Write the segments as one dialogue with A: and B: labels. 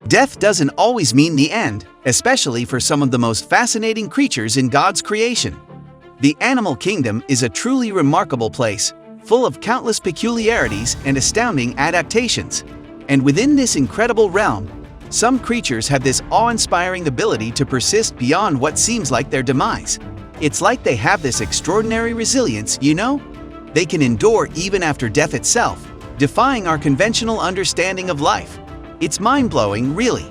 A: Death doesn't always mean the end, especially for some of the most fascinating creatures in God's creation. The animal kingdom is a truly remarkable place, full of countless peculiarities and astounding adaptations. And within this incredible realm, some creatures have this awe-inspiring ability to persist beyond what seems like their demise. It's like they have this extraordinary resilience, you know? They can endure even after death itself, defying our conventional understanding of life. It's mind-blowing, really.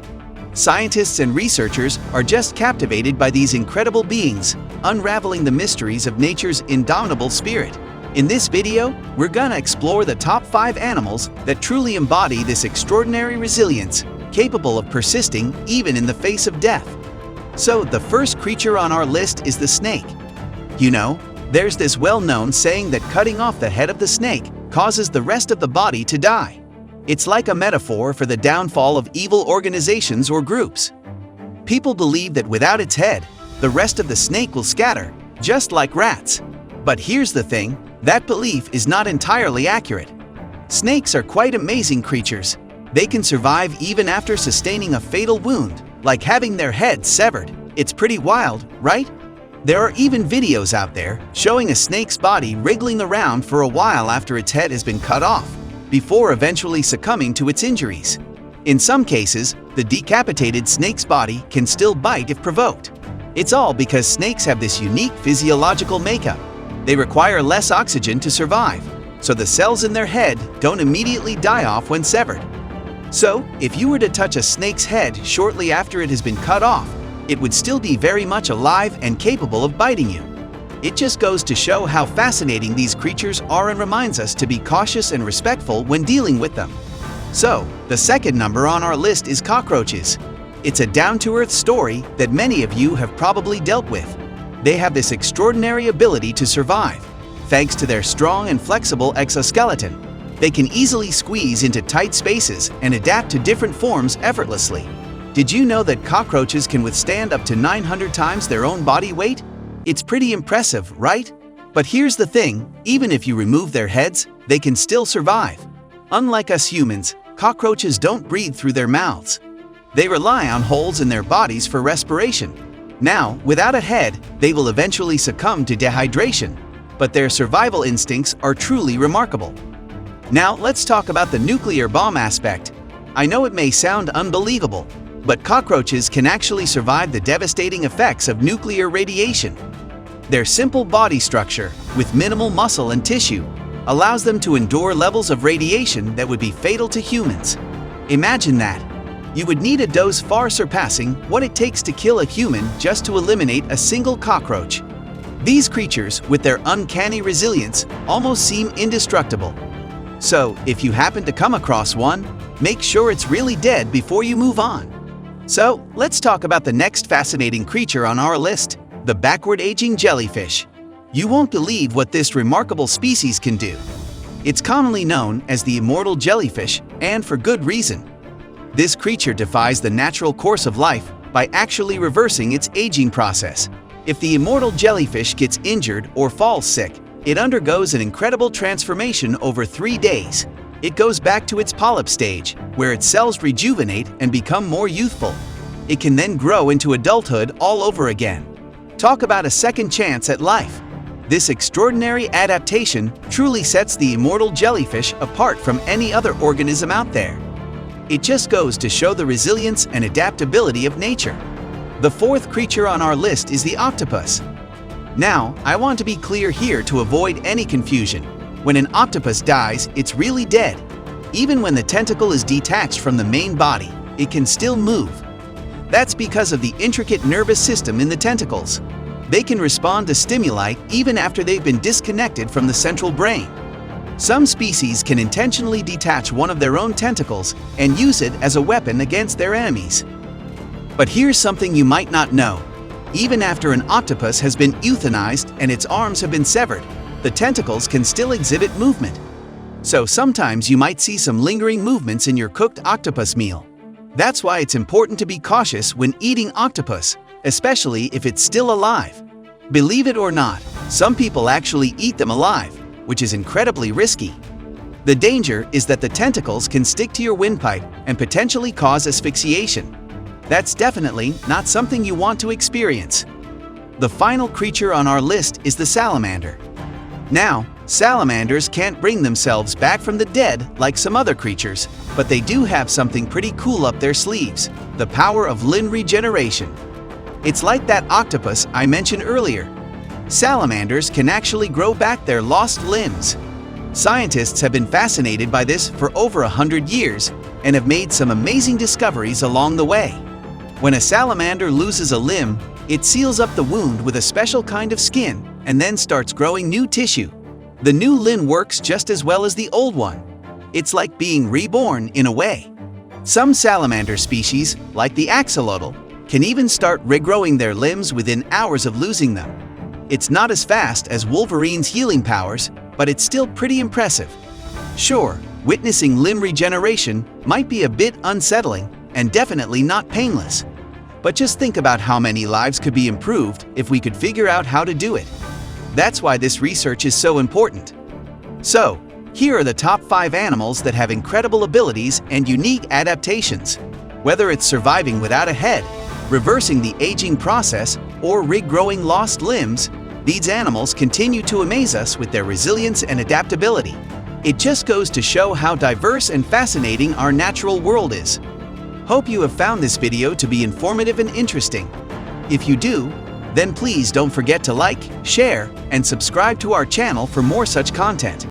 A: Scientists and researchers are just captivated by these incredible beings, unraveling the mysteries of nature's indomitable spirit. In this video, we're gonna explore the top 5 animals that truly embody this extraordinary resilience, capable of persisting even in the face of death. So, the first creature on our list is the snake. You know, there's this well-known saying that cutting off the head of the snake causes the rest of the body to die. It's like a metaphor for the downfall of evil organizations or groups. People believe that without its head, the rest of the snake will scatter, just like rats. But here's the thing, that belief is not entirely accurate. Snakes are quite amazing creatures. They can survive even after sustaining a fatal wound, like having their head severed. It's pretty wild, right? There are even videos out there showing a snake's body wriggling around for a while after its head has been cut off, before eventually succumbing to its injuries. In some cases, the decapitated snake's body can still bite if provoked. It's all because snakes have this unique physiological makeup. They require less oxygen to survive, so the cells in their head don't immediately die off when severed. So, if you were to touch a snake's head shortly after it has been cut off, it would still be very much alive and capable of biting you. It just goes to show how fascinating these creatures are and reminds us to be cautious and respectful when dealing with them. So, the second number on our list is cockroaches. It's a down-to-earth story that many of you have probably dealt with. They have this extraordinary ability to survive. Thanks to their strong and flexible exoskeleton, they can easily squeeze into tight spaces and adapt to different forms effortlessly. Did you know that cockroaches can withstand up to 900 times their own body weight? It's pretty impressive, right? But here's the thing, even if you remove their heads, they can still survive. Unlike us humans, cockroaches don't breathe through their mouths. They rely on holes in their bodies for respiration. Now, without a head, they will eventually succumb to dehydration, but their survival instincts are truly remarkable. Now, let's talk about the nuclear bomb aspect. I know it may sound unbelievable, but cockroaches can actually survive the devastating effects of nuclear radiation. Their simple body structure, with minimal muscle and tissue, allows them to endure levels of radiation that would be fatal to humans. Imagine that. You would need a dose far surpassing what it takes to kill a human just to eliminate a single cockroach. These creatures, with their uncanny resilience, almost seem indestructible. So, if you happen to come across one, make sure it's really dead before you move on. So, let's talk about the next fascinating creature on our list, the backward-aging jellyfish. You won't believe what this remarkable species can do. It's commonly known as the immortal jellyfish, and for good reason. This creature defies the natural course of life by actually reversing its aging process. If the immortal jellyfish gets injured or falls sick, it undergoes an incredible transformation over 3 days. It goes back to its polyp stage, where its cells rejuvenate and become more youthful. It can then grow into adulthood all over again. Talk about a second chance at life. This extraordinary adaptation truly sets the immortal jellyfish apart from any other organism out there. It just goes to show the resilience and adaptability of nature. The fourth creature on our list is the octopus. Now, I want to be clear here to avoid any confusion. When an octopus dies, it's really dead. Even when the tentacle is detached from the main body, it can still move. That's because of the intricate nervous system in the tentacles. They can respond to stimuli even after they've been disconnected from the central brain. Some species can intentionally detach one of their own tentacles and use it as a weapon against their enemies. But here's something you might not know. Even after an octopus has been euthanized and its arms have been severed, the tentacles can still exhibit movement. So sometimes you might see some lingering movements in your cooked octopus meal. That's why it's important to be cautious when eating octopus, especially if it's still alive. Believe it or not, some people actually eat them alive, which is incredibly risky. The danger is that the tentacles can stick to your windpipe and potentially cause asphyxiation. That's definitely not something you want to experience. The final creature on our list is the salamander. Now, salamanders can't bring themselves back from the dead like some other creatures, but they do have something pretty cool up their sleeves: the power of limb regeneration. It's like that octopus I mentioned earlier. Salamanders can actually grow back their lost limbs. Scientists have been fascinated by this for over 100 years and have made some amazing discoveries along the way. When a salamander loses a limb, it seals up the wound with a special kind of skin and then starts growing new tissue. The new limb works just as well as the old one. It's like being reborn in a way. Some salamander species, like the axolotl, can even start regrowing their limbs within hours of losing them. It's not as fast as Wolverine's healing powers, but it's still pretty impressive. Sure, witnessing limb regeneration might be a bit unsettling and definitely not painless. But just think about how many lives could be improved if we could figure out how to do it. That's why this research is so important. So, here are the top 5 animals that have incredible abilities and unique adaptations. Whether it's surviving without a head, reversing the aging process, or regrowing lost limbs, these animals continue to amaze us with their resilience and adaptability. It just goes to show how diverse and fascinating our natural world is. Hope you have found this video to be informative and interesting. If you do, then please don't forget to like, share, and subscribe to our channel for more such content.